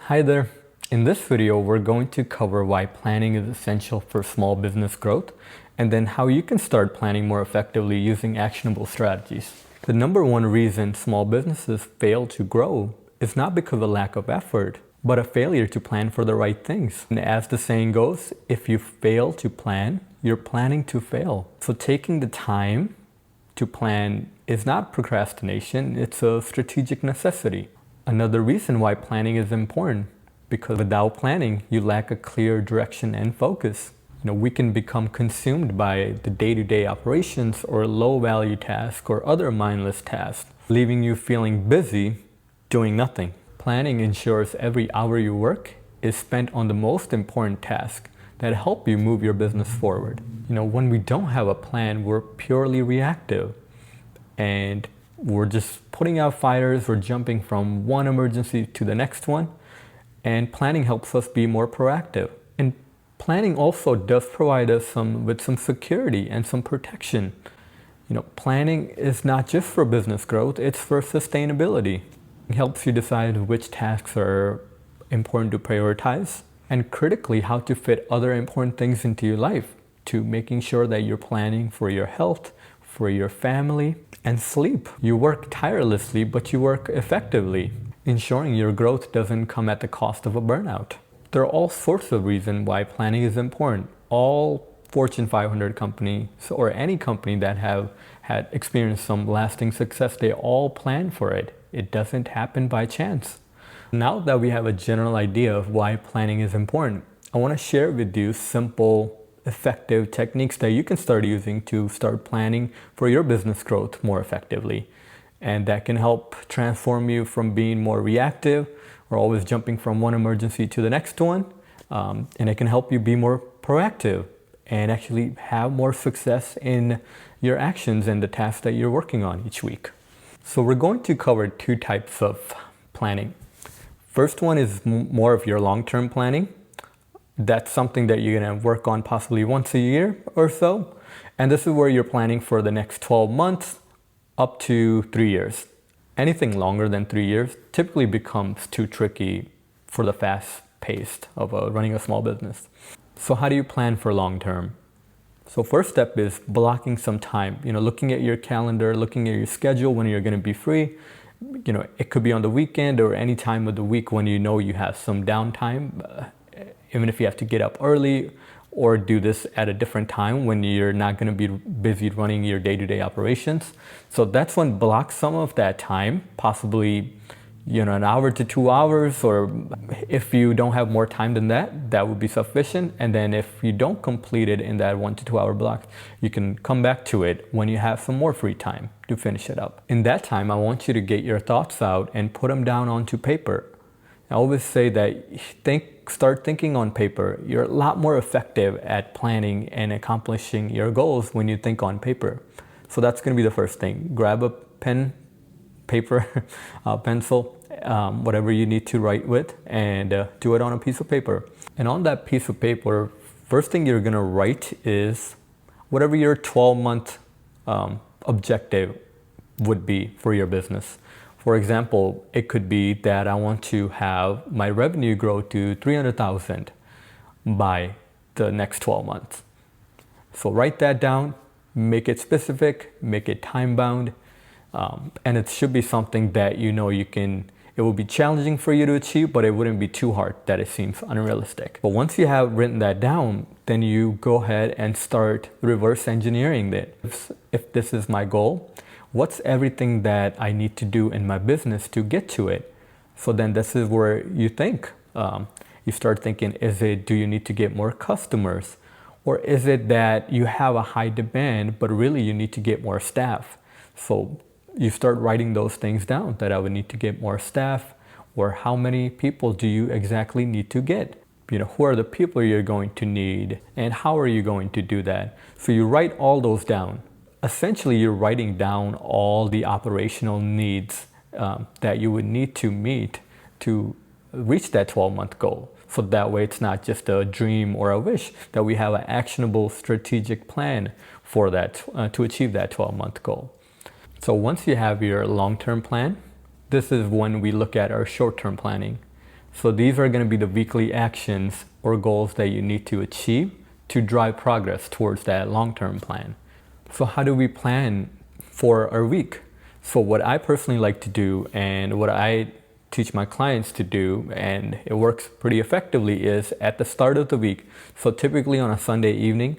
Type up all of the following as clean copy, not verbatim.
Hi there. In this video, we're going to cover why planning is essential for small business growth, and then how you can start planning more effectively using actionable strategies. The number one reason small businesses fail to grow is not because of a lack of effort, but a failure to plan for the right things. And as the saying goes, if you fail to plan, you're planning to fail. So taking the time to plan is not procrastination, it's a strategic necessity. Another reason why planning is important, because without planning, you lack a clear direction and focus. We can become consumed by the day-to-day operations or low-value tasks or other mindless tasks, leaving you feeling busy doing nothing. Planning ensures every hour you work is spent on the most important tasks that help you move your business forward. When we don't have a plan, we're purely reactive, and we're just putting out fires or jumping from one emergency to the next one. And planning helps us be more proactive. And planning also does provide us with some security and some protection. Planning is not just for business growth, it's for sustainability. It helps you decide which tasks are important to prioritize, and critically how to fit other important things into your life, to making sure that you're planning for your health, for your family, and sleep. You work tirelessly, but you work effectively, ensuring your growth doesn't come at the cost of a burnout. There are all sorts of reasons why planning is important. All Fortune 500 companies, or any company that have had experienced some lasting success, they all plan for it. It doesn't happen by chance. Now that we have a general idea of why planning is important, I want to share with you simple, effective techniques that you can start using to start planning for your business growth more effectively. And that can help transform you from being more reactive or always jumping from one emergency to the next one. And it can help you be more proactive and actually have more success in your actions and the tasks that you're working on each week. So we're going to cover two types of planning. First one is more of your long-term planning. That's something that you're going to work on possibly once a year or so. And this is where you're planning for the next 12 months up to 3 years. Anything longer than 3 years typically becomes too tricky for the fast pace of running a small business. So how do you plan for long term? So first step is blocking some time, looking at your calendar, looking at your schedule when you're going to be free. It could be on the weekend or any time of the week when you have some downtime. Even if you have to get up early or do this at a different time when you're not going to be busy running your day-to-day operations. So that's when block some of that time, possibly an hour to 2 hours, or if you don't have more time than that, that would be sufficient. And then if you don't complete it in that 1 to 2 hour block, you can come back to it when you have some more free time to finish it up. In that time, I want you to get your thoughts out and put them down onto paper. I always say that start thinking on paper. You're a lot more effective at planning and accomplishing your goals when you think on paper. So that's going to be the first thing. Grab a pen, paper, pencil, whatever you need to write with, and do it on a piece of paper. And on that piece of paper, first thing you're going to write is whatever your 12-month objective would be for your business. For example, it could be that I want to have my revenue grow to 300,000 by the next 12 months. So write that down, make it specific, make it time bound, and it should be something that it will be challenging for you to achieve, but it wouldn't be too hard that it seems unrealistic. But once you have written that down, then you go ahead and start reverse engineering it. If this is my goal, what's everything that I need to do in my business to get to it? So then this is where you think. You start thinking, do you need to get more customers? Or is it that you have a high demand, but really you need to get more staff? So you start writing those things down, that I would need to get more staff, or how many people do you exactly need to get? Who are the people you're going to need, and how are you going to do that? So you write all those down. Essentially, you're writing down all the operational needs that you would need to meet to reach that 12-month goal. So that way it's not just a dream or a wish, that we have an actionable strategic plan for that to achieve that 12-month goal. So once you have your long-term plan, this is when we look at our short-term planning. So these are going to be the weekly actions or goals that you need to achieve to drive progress towards that long-term plan. So how do we plan for our week? So what I personally like to do and what I teach my clients to do, and it works pretty effectively, is at the start of the week. So typically on a Sunday evening,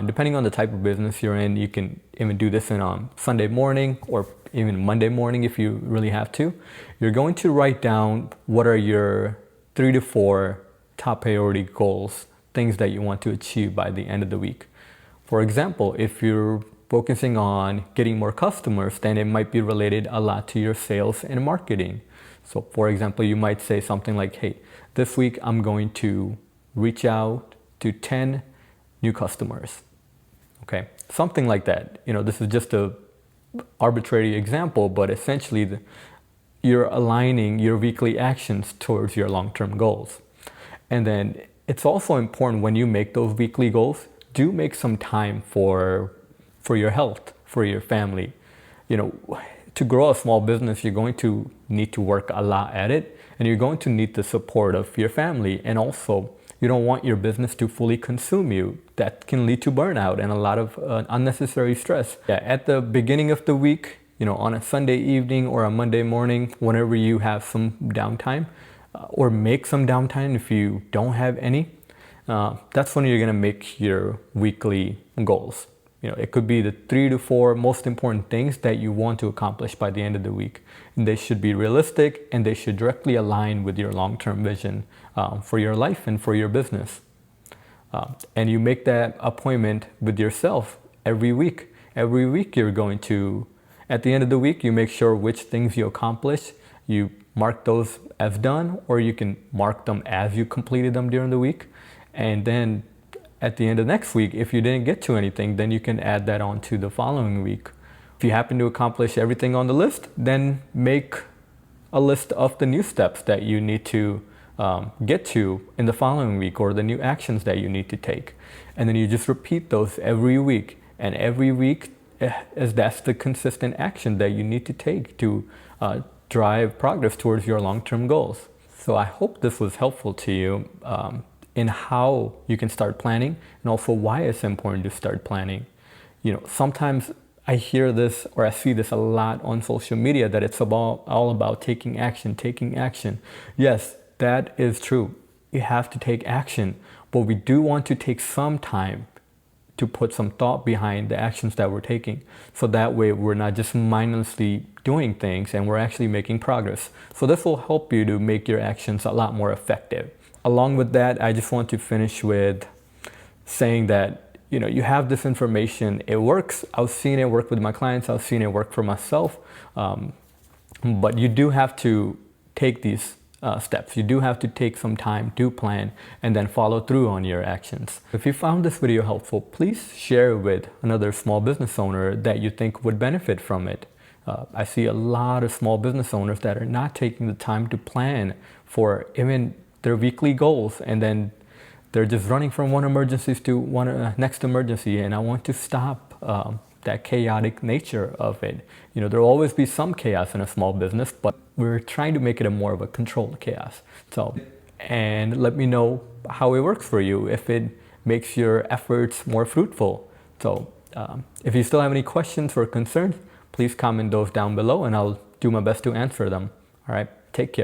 depending on the type of business you're in, you can even do this in Sunday morning or even Monday morning if you really have to. You're going to write down what are your 3 to 4 top priority goals, things that you want to achieve by the end of the week. For example, if you're focusing on getting more customers, then it might be related a lot to your sales and marketing. So for example, you might say something like, hey, this week I'm going to reach out to 10 new customers. Okay, something like that. This is just a arbitrary example, but essentially you're aligning your weekly actions towards your long-term goals. And then it's also important when you make those weekly goals, do make some time for your health, for your family. To grow a small business, you're going to need to work a lot at it, and you're going to need the support of your family. And also, you don't want your business to fully consume you. That can lead to burnout and a lot of unnecessary stress. At the beginning of the week, on a Sunday evening or a Monday morning, whenever you have some downtime, or make some downtime if you don't have any, that's when you're going to make your weekly goals. It could be the 3 to 4 most important things that you want to accomplish by the end of the week. And they should be realistic and they should directly align with your long-term vision for your life and for your business. And you make that appointment with yourself every week. Every week you're going to, at the end of the week, you make sure which things you accomplish. You mark those as done, or you can mark them as you completed them during the week. And then at the end of next week, if you didn't get to anything, then you can add that on to the following week. If you happen to accomplish everything on the list, then make a list of the new steps that you need to get to in the following week, or the new actions that you need to take. And then you just repeat those every week. And every week, that's the consistent action that you need to take to drive progress towards your long-term goals. So I hope this was helpful to you in how you can start planning, and also why it's important to start planning. Sometimes I hear this, or I see this a lot on social media, that it's all about taking action. Yes, that is true. You have to take action, but we do want to take some time to put some thought behind the actions that we're taking. So that way we're not just mindlessly doing things and we're actually making progress. So this will help you to make your actions a lot more effective. Along with that, I just want to finish with saying that, you have this information, it works. I've seen it work with my clients, I've seen it work for myself. But you do have to take these steps. You do have to take some time to plan and then follow through on your actions. If you found this video helpful, please share it with another small business owner that you think would benefit from it. I see a lot of small business owners that are not taking the time to plan for even their weekly goals, and then they're just running from one emergency to one next emergency. And I want to stop that chaotic nature of it. There'll always be some chaos in a small business, but we're trying to make it more of a controlled chaos. So, and let me know how it works for you, if it makes your efforts more fruitful. So if you still have any questions or concerns, please comment those down below and I'll do my best to answer them. All right, take care.